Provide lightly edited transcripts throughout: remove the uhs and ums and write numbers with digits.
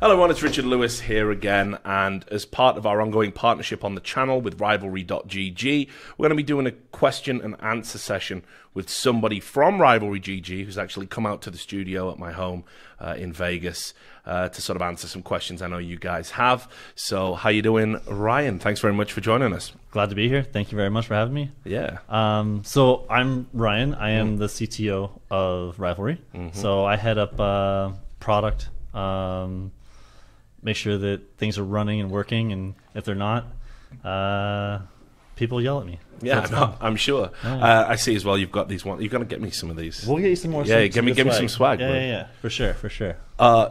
Hello everyone, it's Richard Lewis here again, and as part of our ongoing partnership on the channel with Rivalry.gg, we're going to be doing a question and answer session with somebody from Rivalry.gg who's actually come out to the studio at my home in Vegas to sort of answer some questions I know you guys have. So how you doing, Ryan? Thanks very much for joining us. Glad to be here. Thank you very much for having me. Yeah. So I'm Ryan. I am the CTO of Rivalry. So I head up product, make sure that things are running and working, and if they're not, people yell at me. Yeah, so no, I'm sure. Yeah. I see as well. You've got these ones. You're gonna get me some of these. We'll get you some more. Yeah, give me some swag. Yeah, for sure.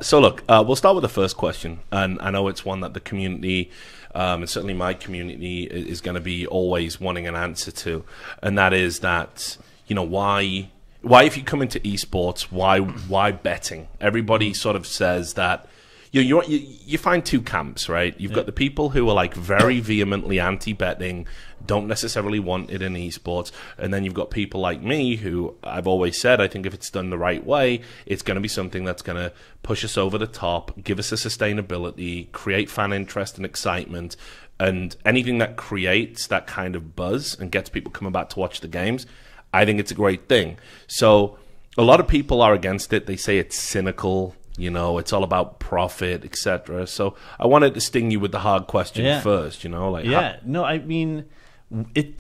So look, we'll start with the first question, and I know it's one that the community, and certainly my community, is going to be always wanting an answer to, and that is that, you know, why if you come into esports, why betting? Everybody sort of says that. You find two camps, right? You've got the people who are like very vehemently anti-betting, don't necessarily want it in esports, and then you've got people like me who I've always said I think if it's done the right way, it's going to be something that's going to push us over the top, give us a sustainability, create fan interest and excitement, and anything that creates that kind of buzz and gets people coming back to watch the games, I think it's a great thing. So a lot of people are against it. They say it's cynical. You know, it's all about profit, etc. So I wanted to sting you with the hard question first. You know, like no, I mean,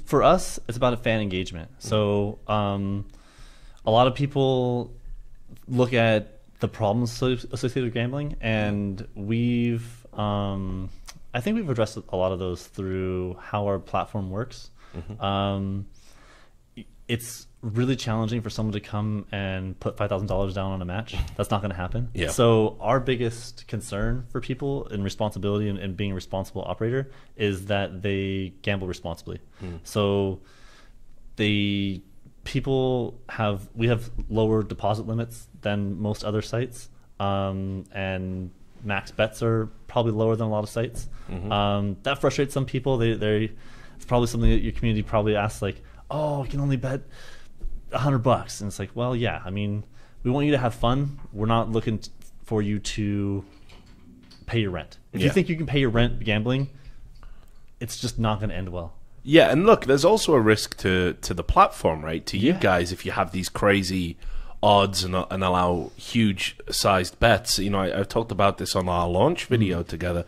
for us, it's about a fan engagement. So a lot of people look at the problems associated with gambling, and I think we've addressed a lot of those through how our platform works. It's really challenging for someone to come and put $5,000 down on a match. That's not going to happen. Yeah. So our biggest concern for people in responsibility and being a responsible operator is that they gamble responsibly. So we have lower deposit limits than most other sites, and max bets are probably lower than a lot of sites. That frustrates some people. It's probably something that your community probably asks, like, oh, you can only bet $100, and it's like, well, yeah. I mean, we want you to have fun. We're not looking for you to pay your rent. If you think you can pay your rent gambling, it's just not going to end well. Yeah, and look, there's also a risk to the platform, right? To you guys, if you have these crazy odds and allow huge sized bets. You know, I've talked about this on our launch video together.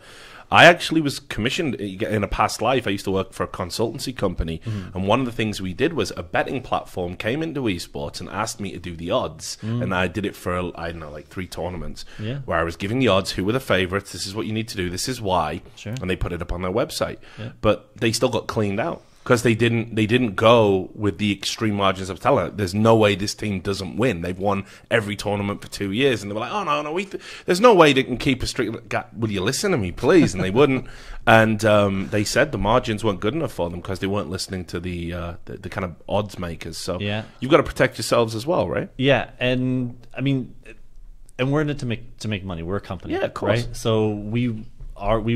I actually was commissioned in a past life. I used to work for a consultancy company, and one of the things we did was a betting platform came into esports and asked me to do the odds, and I did it for, I don't know, like 3 tournaments, where I was giving the odds, who were the favorites, this is what you need to do, this is why, and they put it up on their website. But they still got cleaned out. Because they didn't go with the extreme margins of talent. There's no way this team doesn't win. They've won every tournament for 2 years, and they were like, "Oh no, there's no way they can keep a streak." Will you listen to me, please? And they wouldn't. And they said the margins weren't good enough for them because they weren't listening to the kind of odds makers. So you've got to protect yourselves as well, right? Yeah, and I mean, and we're in it to make money. We're a company, of course. Right? So we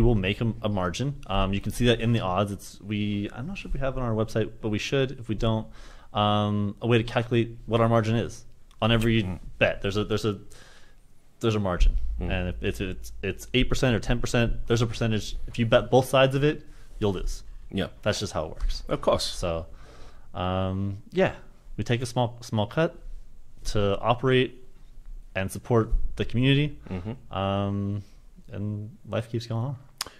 will make a margin. You can see that in the odds. I'm not sure if we have it on our website, but we should. If we don't, a way to calculate what our margin is on every bet. There's a margin, and if it's 8% or 10%, there's a percentage. If you bet both sides of it, you'll lose. Yeah, that's just how it works. Of course. So, we take a small cut to operate and support the community. And life keeps going on.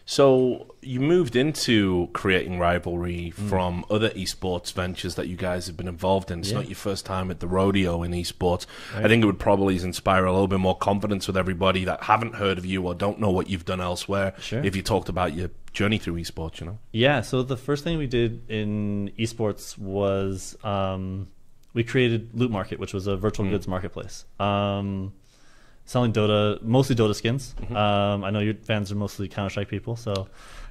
So you moved into creating Rivalry from other esports ventures that you guys have been involved in. It's not your first time at the rodeo in esports. I think it would probably inspire a little bit more confidence with everybody that haven't heard of you or don't know what you've done elsewhere. If you talked about your journey through esports, you know? Yeah, so the first thing we did in esports was we created Loot Market, which was a virtual goods marketplace. Selling mostly Dota skins. I know your fans are mostly Counter-Strike people, so...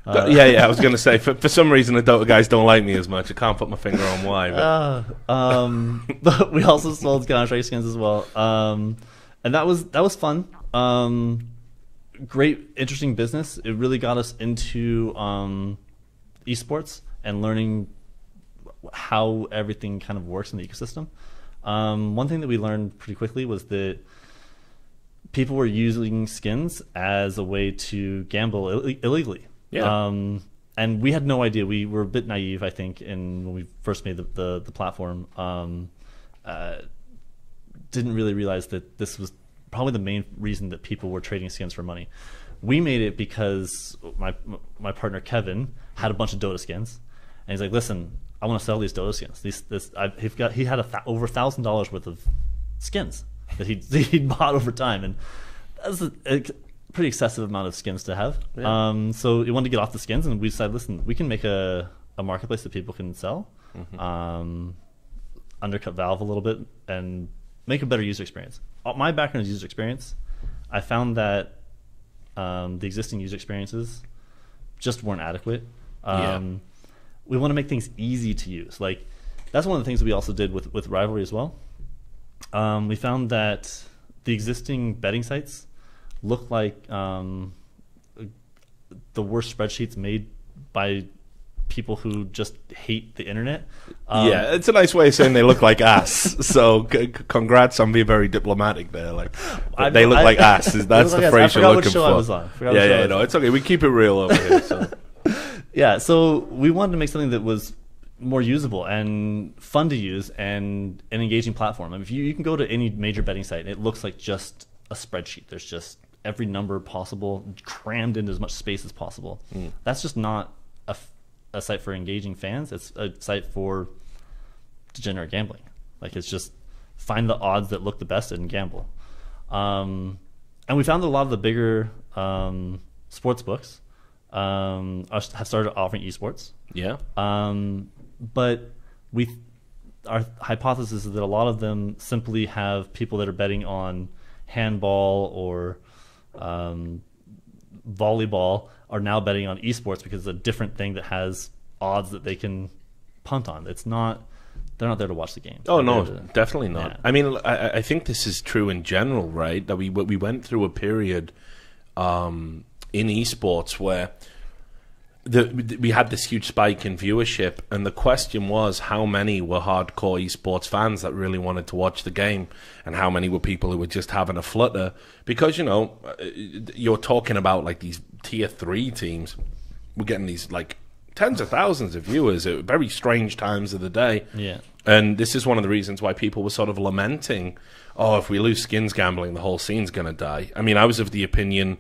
I was going to say, for some reason the Dota guys don't like me as much. I can't put my finger on why. But we also sold Counter-Strike skins as well. And that was fun. Great, interesting business. It really got us into esports and learning how everything kind of works in the ecosystem. One thing that we learned pretty quickly was that people were using skins as a way to gamble illegally. Yeah. And we had no idea. We were a bit naive, I think, when we first made the platform. Didn't really realize that this was probably the main reason that people were trading skins for money. We made it because my partner Kevin had a bunch of Dota skins, and he's like, "Listen, I want to sell these Dota skins. He had over $1,000 worth of skins that he'd bought over time, and that's a pretty excessive amount of skins to have. Yeah. So he wanted to get off the skins, and we decided, listen, we can make a marketplace that people can sell, undercut Valve a little bit, and make a better user experience. My background is user experience. I found that the existing user experiences just weren't adequate. We want to make things easy to use. Like, that's one of the things that we also did with Rivalry as well. We found that the existing betting sites look like the worst spreadsheets made by people who just hate the internet. Yeah, it's a nice way of saying they look like ass. So congrats on being very diplomatic there. Like, they look like ass. That's the phrase you're looking for. I was on. No, it's okay. We keep it real over here. So. Yeah, so we wanted to make something that was more usable and fun to use and an engaging platform. I mean, if you can go to any major betting site, it looks like just a spreadsheet. There's just every number possible crammed into as much space as possible. That's just not a site for engaging fans. It's a site for degenerate gambling. Like, it's just find the odds that look the best and gamble. And we found that a lot of the bigger sports books have started offering esports. Yeah. But our hypothesis is that a lot of them simply have people that are betting on handball or volleyball are now betting on esports because it's a different thing that has odds that they can punt on. It's not, they're not there to watch the game. Oh, no, definitely not. Yeah. I mean, I think this is true in general, right? That we went through a period in esports where we had this huge spike in viewership, and the question was how many were hardcore esports fans that really wanted to watch the game, and how many were people who were just having a flutter, because, you know, you're talking about like these tier 3 teams. We're getting these like tens of thousands of viewers at very strange times of the day. Yeah. And this is one of the reasons why people were sort of lamenting, oh, if we lose skins gambling, the whole scene's going to die. I mean, I was of the opinion,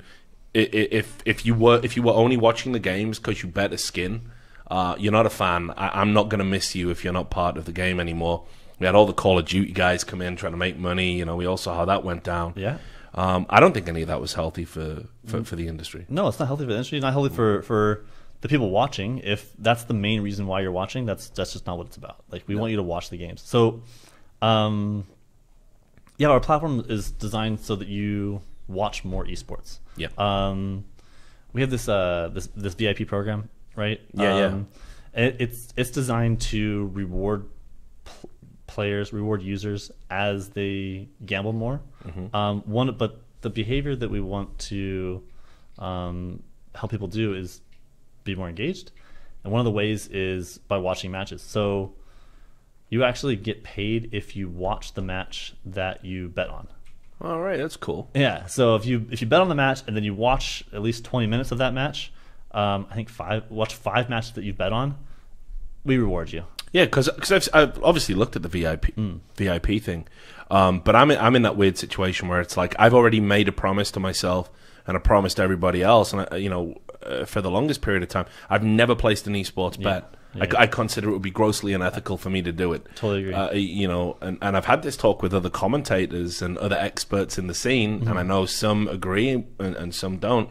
if you were only watching the games because you bet a skin, you're not a fan. I'm not going to miss you if you're not part of the game anymore. We had all the Call of Duty guys come in trying to make money. You know, we all saw how that went down. Yeah. I don't think any of that was healthy for the industry. No, it's not healthy for the industry. Not healthy for the people watching. If that's the main reason why you're watching, that's just not what it's about. Like, we want you to watch the games. So, yeah, our platform is designed so that you watch more esports. Yeah. We have this VIP program, right? Yeah. It's designed to reward players, reward users as they gamble more. But the behavior that we want to help people do is be more engaged, and one of the ways is by watching matches. So you actually get paid if you watch the match that you bet on. All right, that's cool. Yeah, so if you bet on the match and then you watch at least 20 minutes of that match, I think watch 5 matches that you bet on, we reward you. Yeah, because I've obviously looked at the VIP thing, but I'm in that weird situation where it's like I've already made a promise to myself and I promised everybody else, and for the longest period of time, I've never placed an esports bet. Yeah. I consider it would be grossly unethical for me to do it. Totally agree. And I've had this talk with other commentators and other experts in the scene, and I know some agree and some don't.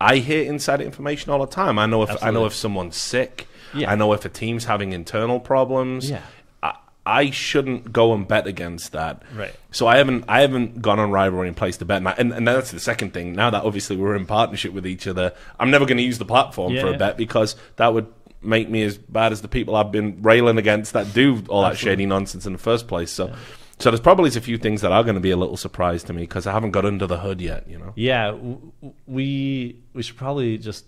I hear insider information all the time. I know if someone's sick. Yeah. I know if a team's having internal problems. Yeah. I shouldn't go and bet against that. Right. So I haven't gone on Rivalry and placed a bet. And that's the second thing. Now that obviously we're in partnership with each other, I'm never going to use the platform for a bet, because that would make me as bad as the people I've been railing against that do all that shady nonsense in the first place. So there's probably a few things that are going to be a little surprise to me because I haven't got under the hood yet. You know. Yeah, we should probably just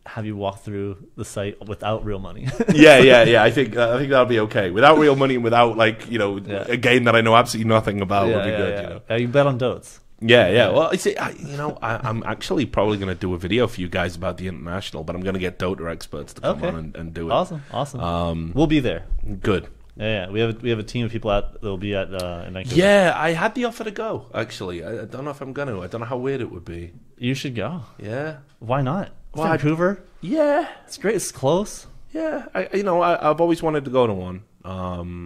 have you walk through the site without real money. Yeah. I think that'll be okay. Without real money and without a game that I know absolutely nothing about would be good. You bet on Dotes. Yeah. Well, I'm actually probably going to do a video for you guys about the international, but I'm going to get Dota experts to come on and do it. Awesome. We'll be there. Good. Yeah. We have a team of people that'll be at in Vancouver. Yeah, I had the offer to go. Actually, I don't know if I'm going to. I don't know how weird it would be. You should go. Yeah. Why not? Well, Vancouver. Yeah. It's great. It's close. Yeah. I've always wanted to go to one.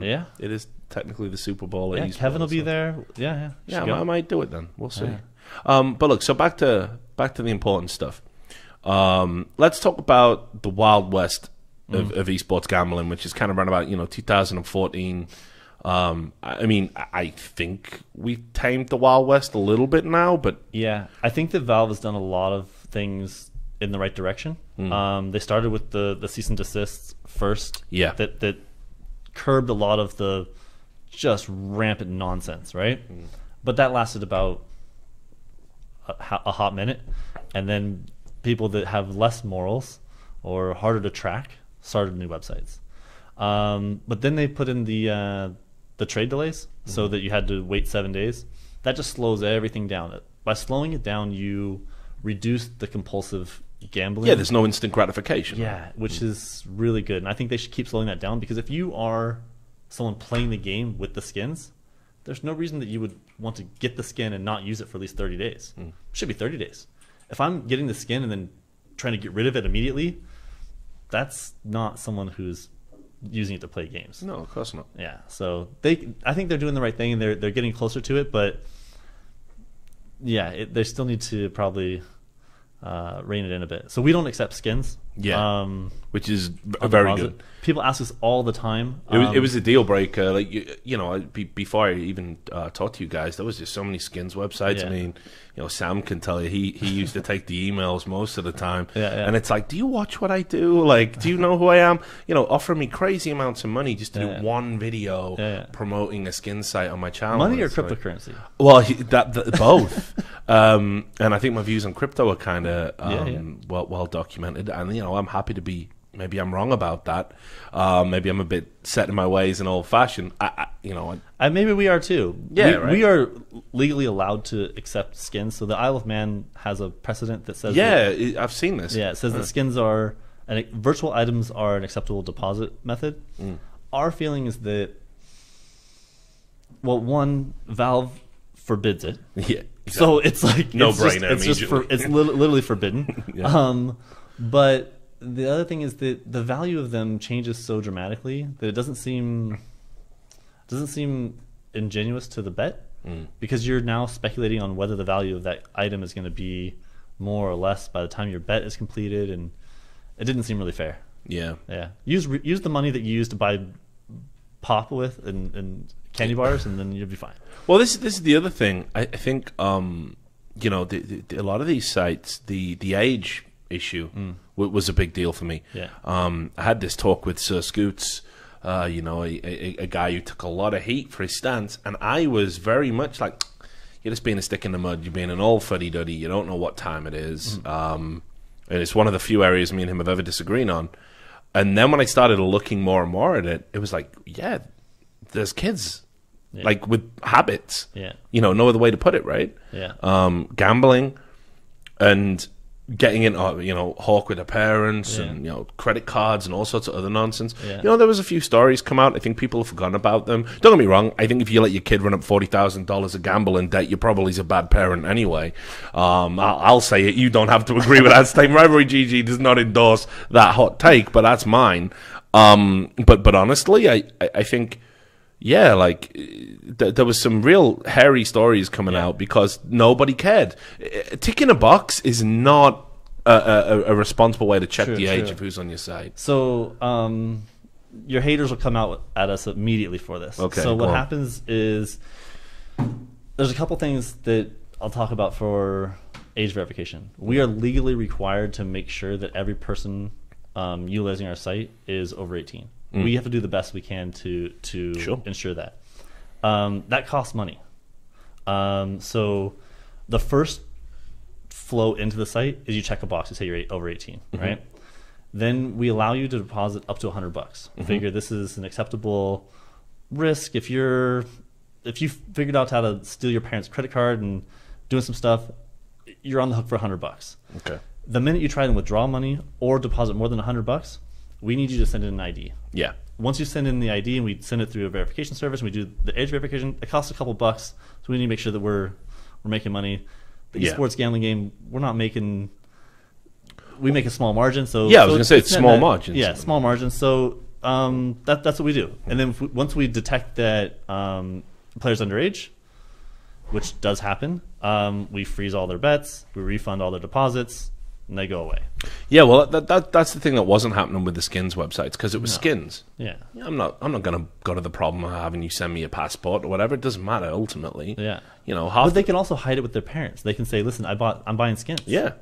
Yeah. It is technically the Super Bowl. Yeah, Kevin will be there. Yeah. I might do it then. We'll see. Yeah. But look, so back to the important stuff. Let's talk about the Wild West of esports gambling, which is kind of around about 2014. I think we've tamed the Wild West a little bit now, but yeah, I think that Valve has done a lot of things in the right direction. They started with the cease and desists first. Yeah, that curbed a lot of the just rampant nonsense, right? But that lasted about a hot minute, and then people that have less morals or harder to track started new websites. But then they put in the trade delays so that you had to wait 7 days. That just slows everything down. By slowing it down, you reduce the compulsive gambling. Yeah, there's no instant gratification. Yeah, which is really good. And I think they should keep slowing that down, because if you are someone playing the game with the skins, there's no reason that you would want to get the skin and not use it for at least 30 days. It should be 30 days. If I'm getting the skin and then trying to get rid of it immediately, that's not someone who's using it to play games. No, of course not. Yeah, so I think they're doing the right thing, and they're getting closer to it, but yeah, they still need to probably rein it in a bit. So we don't accept skins. Yeah, which is very good. People ask us all the time. It was a deal breaker. Like before I even talked to you guys, there was just so many skins websites. Yeah. I mean, Sam can tell you he used to take the emails most of the time. Yeah. And it's like, do you watch what I do? Like, do you know who I am? Offering me crazy amounts of money just to do one video promoting a skin site on my channel. Money or cryptocurrency? Well, both. And I think my views on crypto are kind of well documented. And I'm happy to be. Maybe I'm wrong about that. Maybe I'm a bit set in my ways and old fashioned. Maybe we are too. Yeah, we are legally allowed to accept skins. So the Isle of Man has a precedent that says I've seen this. Yeah, it says that skins are virtual items are an acceptable deposit method. Our feeling is that, well, one, Valve forbids it. Yeah, exactly. So it's like no brainer. It's literally forbidden. Yeah. But the other thing is that the value of them changes so dramatically that it doesn't seem ingenuous to the bet, because you're now speculating on whether the value of that item is going to be more or less by the time your bet is completed, and it didn't seem really fair. Yeah. Use the money that you used to buy pop with and candy bars, and then you'll be fine. Well, this is the other thing. I think a lot of these sites, the age issue was a big deal for me. Yeah. I had this talk with Sir Scoots, a guy who took a lot of heat for his stance, and I was very much like, you're just being a stick in the mud, you're being an old fuddy-duddy, you don't know what time it is. And it's one of the few areas me and him have ever disagreed on. And then when I started looking more and more at it, it was like, yeah, there's kids. Yeah. Like with habits. Yeah. No other way to put it, right? Yeah. Gambling and getting into hawk with their parents and credit cards and all sorts of other nonsense. There was a few stories come out. I think people have forgotten about them. Don't get me wrong, I think if you let your kid run up $40,000 of gambling debt, you're probably a bad parent anyway. I'll say it, you don't have to agree with that statement. Rivalry GG does not endorse that hot take, but that's mine. But honestly, I think there was some real hairy stories coming out because nobody cared. Ticking a box is not a responsible way to check the age of who's on your side. So your haters will come out at us immediately for this. Okay, so what happens is there's a couple things that I'll talk about for age verification. We are legally required to make sure that every person utilizing our site is over 18. We have to do the best we can to ensure that. That costs money. So the first flow into the site is you check a box to say you're over 18, right? Then we allow you to deposit up to $100. Figure this is an acceptable risk. If you figured out how to steal your parents' credit card and doing some stuff, you're on the hook for $100. Okay. The minute you try to withdraw money or deposit more than $100, we need you to send in an ID. Yeah. Once you send in the ID and we send it through a verification service, and we do the age verification, it costs a couple bucks, so we need to make sure that we're making money. The esports gambling game, we're not making. We make a small margin, so yeah, I was going to say it's small margins. Yeah, small margins. So that's what we do. And then once we detect that players underage, which does happen, we freeze all their bets, we refund all their deposits, and they go away. Yeah, well, that's the thing that wasn't happening with the skins websites, because it was skins. Yeah, I'm not going to go to the problem of having you send me a passport or whatever. It doesn't matter ultimately. Yeah, but they can also hide it with their parents. They can say, "Listen, I'm buying skins." Yeah.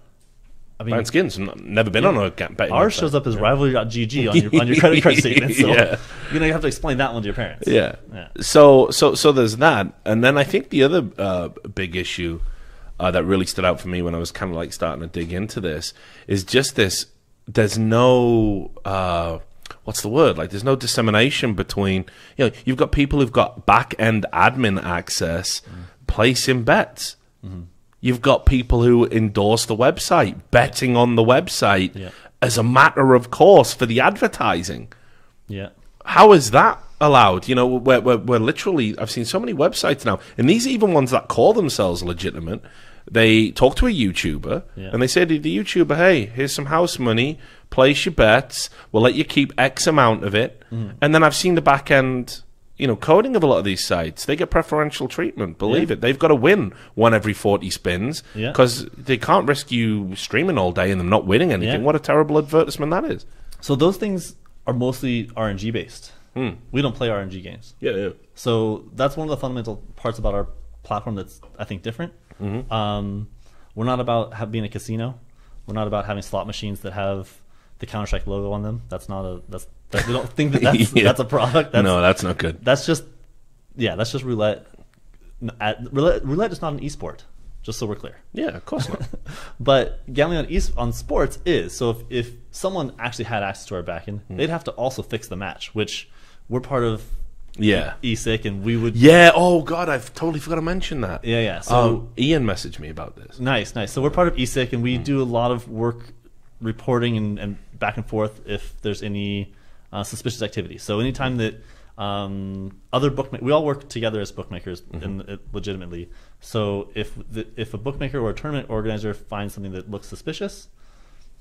I mean, buying skins. Never been on a betting. Ours shows up as rivalry.gg on your credit card statement. So you have to explain that one to your parents. Yeah. So there's that, and then I think the other big issue that really stood out for me when I was kind of like starting to dig into this is just this. There's no what's the word? Like, there's no dissemination between. You've got people who've got back end admin access, placing bets. Mm-hmm. You've got people who endorse the website, betting on the website as a matter of course for the advertising. Yeah. How is that allowed? We're literally, I've seen so many websites now, and these are even ones that call themselves legitimate. They talk to a YouTuber, and they say to the YouTuber, hey, here's some house money, place your bets, we'll let you keep X amount of it. And then I've seen the back end coding of a lot of these sites. They get preferential treatment. Believe it. They've got to win one every 40 spins because they can't risk you streaming all day and them not winning anything. What a terrible advertisement that is. So those things are mostly RNG based. We don't play RNG games. Yeah. So that's one of the fundamental parts about our platform that's, I think, different. We're not about being a casino. We're not about having slot machines that have the Counter-Strike logo on them. That's not a... we don't think that's a product. No, that's not good. That's just roulette. Roulette is not an esport, just so we're clear. Yeah, of course not. But gambling on sports is. So if someone actually had access to our backend, they'd have to also fix the match, which we're part of. ESIC, and we would. Yeah. Oh God, I've totally forgot to mention that. Yeah. So Ian messaged me about this. Nice. So we're part of ESIC, and we do a lot of work reporting and back and forth if there's any suspicious activity. So anytime that other bookmakers, we all work together as bookmakers legitimately. So if a bookmaker or a tournament organizer finds something that looks suspicious,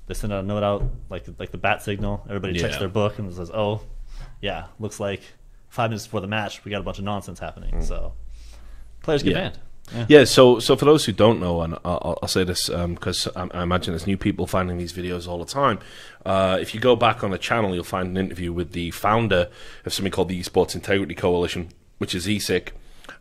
they send out a note out like the bat signal. Everybody checks their book and says, "Oh, yeah, looks like 5 minutes before the match, we got a bunch of nonsense happening." So players get banned. Yeah. So for those who don't know, and I'll say this because I imagine there's new people finding these videos all the time. If you go back on the channel, you'll find an interview with the founder of something called the Esports Integrity Coalition, which is ESIC,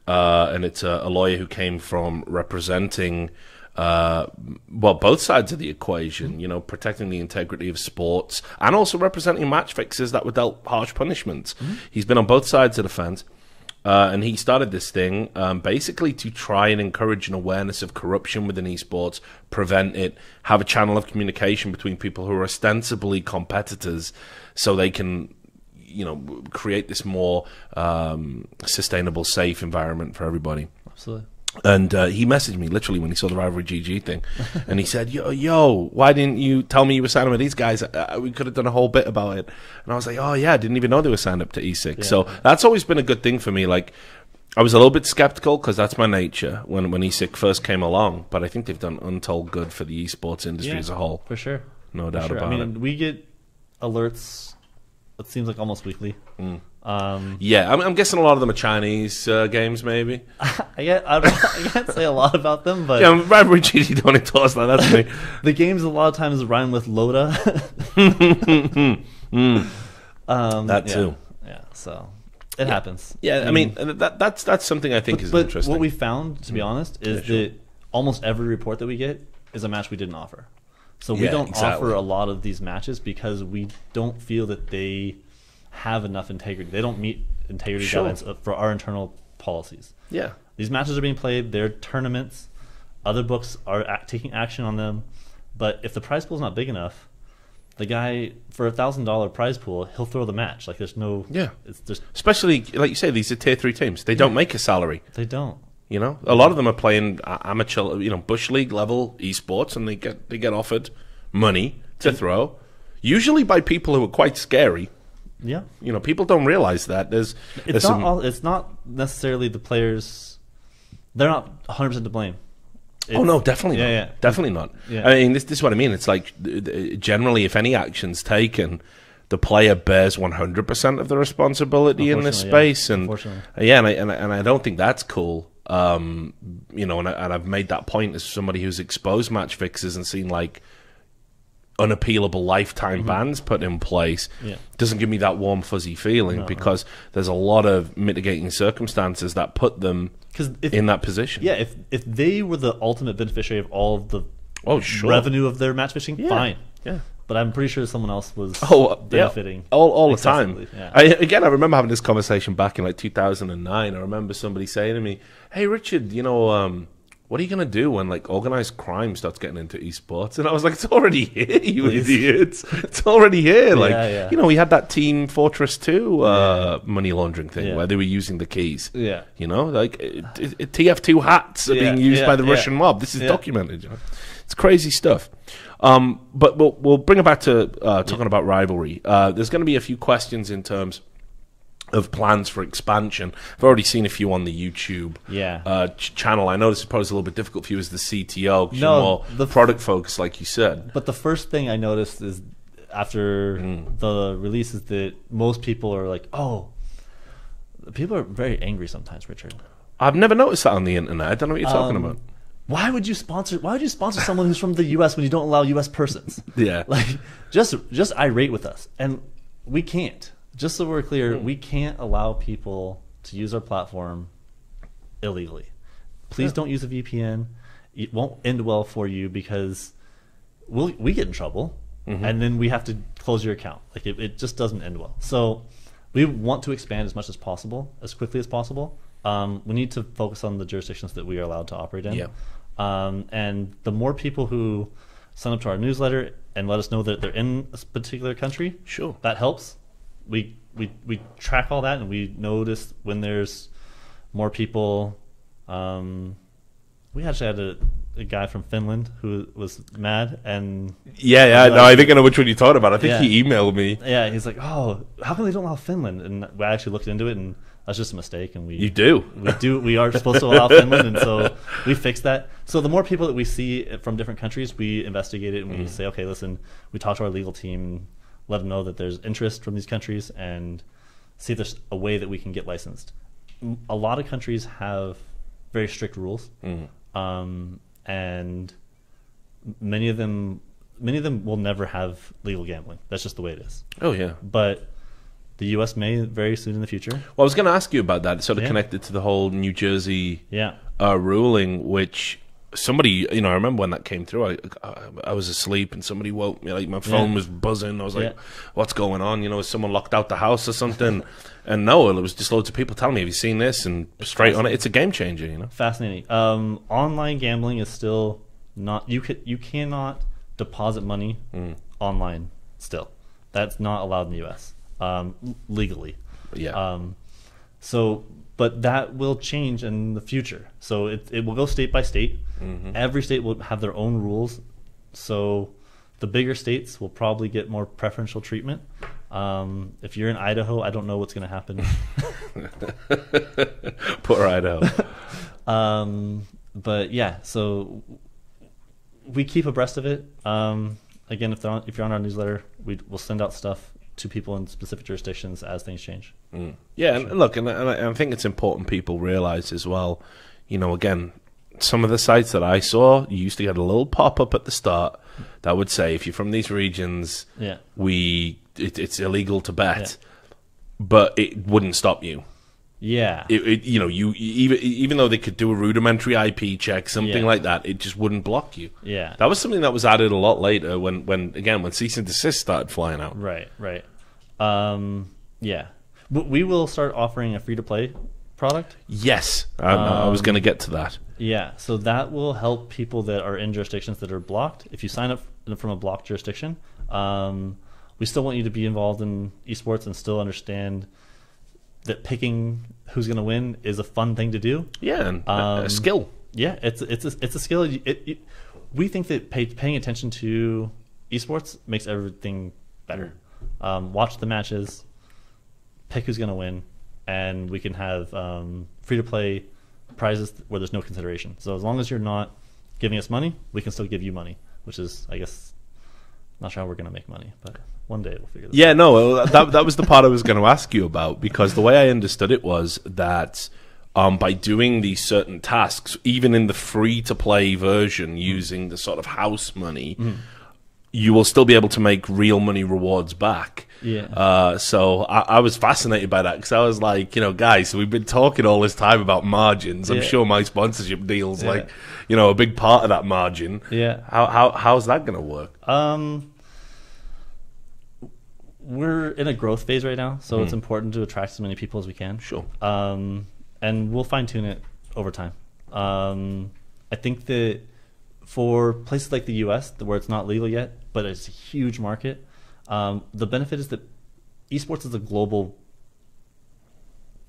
and it's a lawyer who came from representing both sides of the equation, protecting the integrity of sports and also representing match fixers that were dealt harsh punishments. He's been on both sides of the fence. And he started this thing basically to try and encourage an awareness of corruption within esports, prevent it, have a channel of communication between people who are ostensibly competitors so they can, create this more sustainable, safe environment for everybody. Absolutely. And he messaged me literally when he saw the Rivalry GG thing, and he said, "Yo, why didn't you tell me you were signing with these guys? We could have done a whole bit about it." And I was like, "Oh yeah, I didn't even know they were signed up to ESIC." So that's always been a good thing for me. Like, I was a little bit skeptical because that's my nature when ESIC first came along, but I think they've done untold good for the esports industry as a whole. For sure, no doubt about it. We get alerts. It seems like almost weekly. Yeah, I'm guessing a lot of them are Chinese games, maybe. I can't say a lot about them, but Rivalry GG don't endorse that. That's me. The games a lot of times rhyme with Loda. That too. Yeah, so it happens. Yeah, I mean that's something I think is interesting. What we found, to be honest, is that almost every report that we get is a match we didn't offer. So we don't offer a lot of these matches because we don't feel that they have enough integrity. They don't meet integrity guidelines for our internal policies. Yeah. These matches are being played. They're tournaments. Other books are taking action on them. But if the prize pool is not big enough, the guy, for $1,000 prize pool, he'll throw the match. Like, there's no... Yeah. It's just, especially, like you say, these are tier 3 teams. They don't make a salary. They don't. You know, a lot of them are playing amateur, bush league level esports, and they get offered money to throw, usually by people who are quite scary. Yeah, people don't realize that it's not necessarily the players. They're not 100% to blame. Oh no, definitely not. Yeah. Definitely not. Yeah. I mean, this is what I mean. It's like generally, if any action's taken, the player bears 100% of the responsibility in this space, and and I don't think that's cool. And I've made that point as somebody who's exposed match fixes and seen like unappealable lifetime bans put in place. Doesn't give me that warm fuzzy feeling because there's a lot of mitigating circumstances that put them in that position. Yeah, if they were the ultimate beneficiary of all of the revenue of their match fixing, fine. Yeah. But I'm pretty sure someone else was benefiting all the time. Yeah. I remember having this conversation back in like 2009. I remember somebody saying to me, "Hey, Richard, what are you going to do when like organized crime starts getting into esports?" And I was like, "It's already here, you idiots. It's already here." Like, we had that Team Fortress 2 money laundering thing where they were using the keys. Yeah. Like TF2 hats are being used by the Russian mob. This is documented. It's crazy stuff. But we'll bring it back to talking about Rivalry. There's going to be a few questions in terms of plans for expansion. I've already seen a few on the YouTube channel. I know this is probably a little bit difficult for you as the CTO because you're more product focused, like you said. But the first thing I noticed is after the release is that most people are like, "Oh, people are very angry sometimes, Richard." I've never noticed that on the internet. I don't know what you're talking about. Why would you sponsor someone who's from the US when you don't allow US persons? Yeah. Like just irate with us. And we can't. Just so we're clear, we can't allow people to use our platform illegally. Please don't use a VPN. It won't end well for you because we get in trouble and then we have to close your account. Like it just doesn't end well. So we want to expand as much as possible, as quickly as possible. We need to focus on the jurisdictions that we are allowed to operate in. Yeah. And the more people who sign up to our newsletter and let us know that they're in a particular country, that helps. We track all that, and we notice when there's more people. We actually had a guy from Finland who was mad, and I think I know which one you're talking about. I think he emailed me. Yeah, he's like, "Oh, how come they don't allow Finland?" And we actually looked into it, and that's just a mistake. And we are supposed to allow Finland, and so we fixed that. So the more people that we see from different countries, we investigate it, and we say, "Okay, listen." We talk to our legal team, let them know that there's interest from these countries, and see if there's a way that we can get licensed. A lot of countries have very strict rules, and many of them will never have legal gambling. That's just the way it is. Oh yeah. But the U.S. may very soon in the future. Well, I was going to ask you about that. It's sort of connected to the whole New Jersey ruling, which somebody, I remember when that came through, I was asleep and somebody woke me, like my phone was buzzing. I was like, what's going on? Is someone locked out the house or something? And no, it was just loads of people telling me, have you seen this? And straight on it, it's a game changer, Fascinating. Online gambling is still not, you cannot deposit money online still. That's not allowed in the U.S. Legally. Yeah. But that will change in the future. So it will go state by state. Every state will have their own rules. So the bigger states will probably get more preferential treatment. If you're in Idaho, I don't know what's going to happen. Poor Idaho. But yeah, so we keep abreast of it. Again, if you're on our newsletter, we'll send out stuff to people in specific jurisdictions as things change. Yeah, and look, and I think it's important people realize as well, again, some of the sites that I saw, you used to get a little pop-up at the start that would say, if you're from these regions, it's illegal to bet, but it wouldn't stop you. Yeah, you even though they could do a rudimentary IP check, something like that, it just wouldn't block you. Yeah, that was something that was added a lot later when cease and desist started flying out. Right. Yeah, we will start offering a free-to-play product. Yes, I was going to get to that. Yeah, so that will help people that are in jurisdictions that are blocked. If you sign up from a blocked jurisdiction, we still want you to be involved in esports and still understand that picking who's going to win is a fun thing to do. Yeah, and a skill. Yeah, it's a skill. We think that paying attention to esports makes everything better. Watch the matches, pick who's going to win, and we can have free-to-play prizes where there's no consideration. So as long as you're not giving us money, we can still give you money, which is, I guess, not sure how we're going to make money, but one day we'll figure this out. Yeah, no, that was the part I was going to ask you about, because the way I understood it was that by doing these certain tasks, even in the free-to-play version, using the sort of house money, you will still be able to make real money rewards back. Yeah. So I was fascinated by that, because I was like, guys, we've been talking all this time about margins. I'm sure my sponsorship deal's like, a big part of that margin. Yeah. How's that going to work? We're in a growth phase right now, so it's important to attract as many people as we can. Sure. And we'll fine-tune it over time. I think that for places like the U.S., where it's not legal yet, but it's a huge market, the benefit is that esports is a global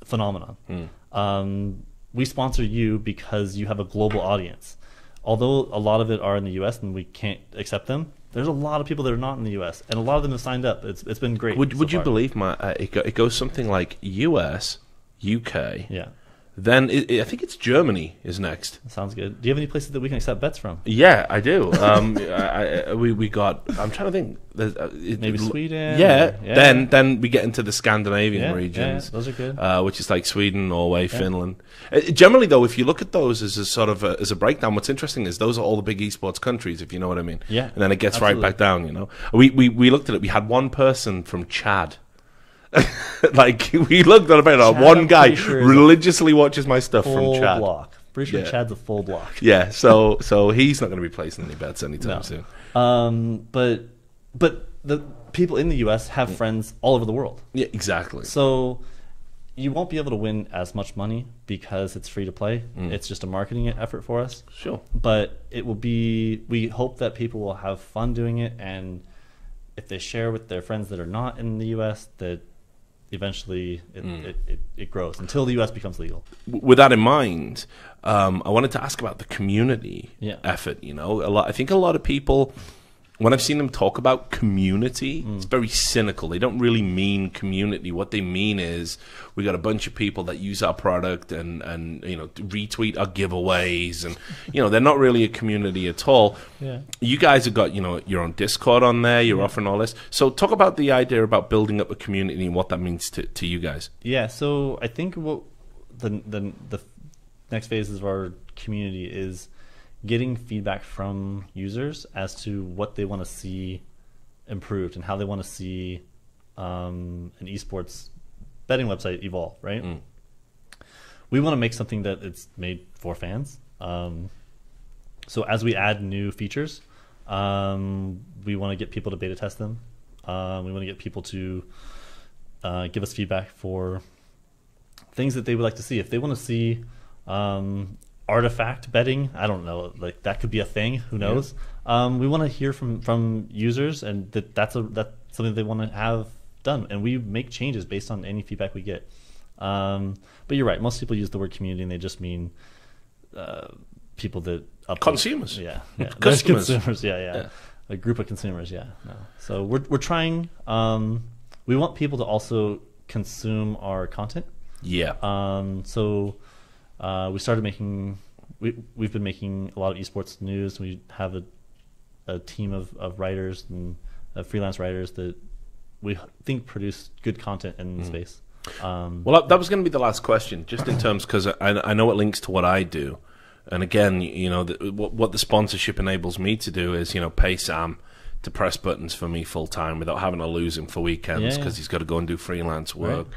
phenomenon. We sponsor you because you have a global audience. Although a lot of it are in the U.S. and we can't accept them, there's a lot of people that are not in the U.S. and a lot of them have signed up. It's been great. Would you believe it goes something like U.S., UK, yeah. Then I think it's Germany is next. Sounds good. Do you have any places that we can accept bets from? Yeah, I do. We got. I'm trying to think. Maybe Sweden. Yeah. Then we get into the Scandinavian regions. Yeah, those are good. Which is like Sweden, Norway, Finland. Generally, though, if you look at those as a sort of as a breakdown, what's interesting is those are all the big esports countries, if you know what I mean. Yeah. And then it gets right back down. We looked at it. We had one person from Chad. Like we looked at it, one guy religiously watches my stuff from Chad. Block. Pretty sure Chad's a full block. Yeah, so he's not going to be placing any bets anytime soon. But the people in the U.S. have friends all over the world. Yeah, exactly. So you won't be able to win as much money because it's free to play. It's just a marketing effort for us. Sure. But it will be. We hope that people will have fun doing it, and if they share with their friends that are not in the U.S., that eventually it grows until the U.S. becomes legal. With that in mind, I wanted to ask about the community effort. I think a lot of people, when I've seen them talk about community, it's very cynical. They don't really mean community. What they mean is we got a bunch of people that use our product and retweet our giveaways, and they're not really a community at all. Yeah. You guys have got your own Discord on there. You're offering all this. So talk about the idea about building up a community and what that means to you guys. Yeah. So I think what the next phase of our community is getting feedback from users as to what they want to see improved and how they want to see an esports betting website evolve, right? We want to make something that it's made for fans. So as we add new features, we want to get people to beta test them. We want to get people to give us feedback for things that they would like to see. If they want to see artifact betting, I don't know, like that could be a thing, who knows. We want to hear from users, and that's something they want to have done, and we make changes based on any feedback we get. But you're right, most people use the word community and they just mean people that consumers. Yeah. Customers. Consumers, yeah. A group of consumers, No. So we're trying, we want people to also consume our content. Yeah. So we started making. We've been making a lot of esports news. We have a team of writers and freelance writers that we think produce good content in the space. Well, that was going to be the last question, just in terms, because I know it links to what I do, and again, what the sponsorship enables me to do is pay Sam to press buttons for me full time without having to lose him for weekends because he's got to go and do freelance work.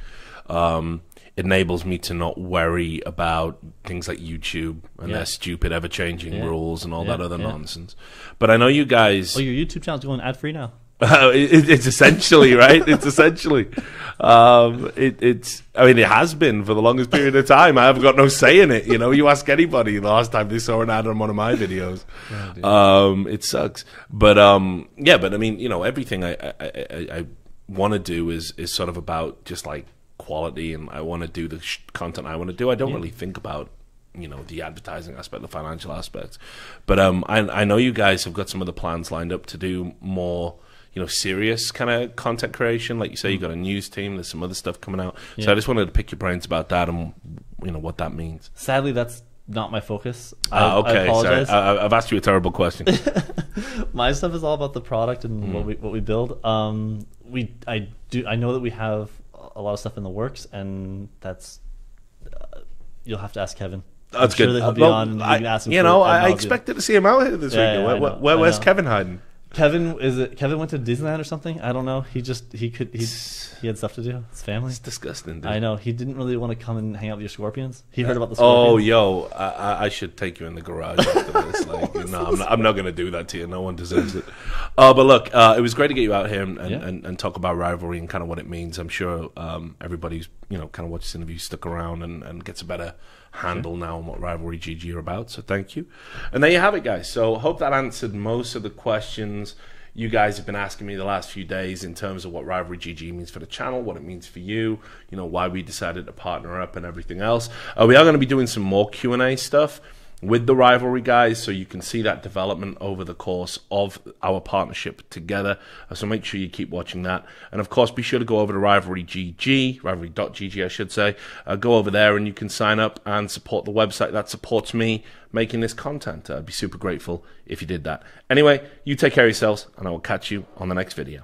Right. It enables me to not worry about things like YouTube and their stupid, ever-changing rules and all that other nonsense. But I know you guys... Oh, your YouTube channel's going ad-free now. It's essentially, right? It's essentially. It has been for the longest period of time. I haven't got no say in it. You ask anybody the last time they saw an ad on one of my videos. It sucks. But, but I mean, everything I want to do is sort of about just like quality and I want to do the content I want to do, I don't really think about, you know, the advertising aspect, the financial aspects. But I know you guys have got some other plans lined up to do more, you know, serious kind of content creation. Like you say, you got a news team. There's some other stuff coming out. Yeah. So I just wanted to pick your brains about that and, you know, what that means. Sadly, that's not my focus. Okay, I apologize. Sorry. I've asked you a terrible question. My stuff is all about the product and what we build. I know that we have a lot of stuff in the works, and that's you'll have to ask Kevin. That's I'm good. Sure that he'll be on. And you can ask him I expected to see him out here this weekend. Where's Kevin hiding? Kevin went to Disneyland or something? I don't know. He had stuff to do. His family. It's disgusting, dude. I know. He didn't really want to come and hang out with your scorpions. He heard about the scorpions. Oh, yo, I should take you in the garage after this. Like, no, I'm not going to do that to you. No one deserves it. But look, it was great to get you out here and talk about Rivalry and kind of what it means. I'm sure everybody's, you know, kind of watched this interview stuck around and gets a better handle now on what Rivalry GG are about. So thank you. And there you have it, guys. So hope that answered most of the questions you guys have been asking me the last few days in terms of what Rivalry GG means for the channel, what it means for you, you know, why we decided to partner up and everything else. We are going to be doing some more Q&A stuff with the Rivalry guys, so you can see that development over the course of our partnership together. So make sure you keep watching that. And of course, be sure to go over to Rivalry GG, Rivalry.gg I should say. Go over there and you can sign up and support the website that supports me making this content. I'd be super grateful if you did that. Anyway, you take care of yourselves, and I will catch you on the next video.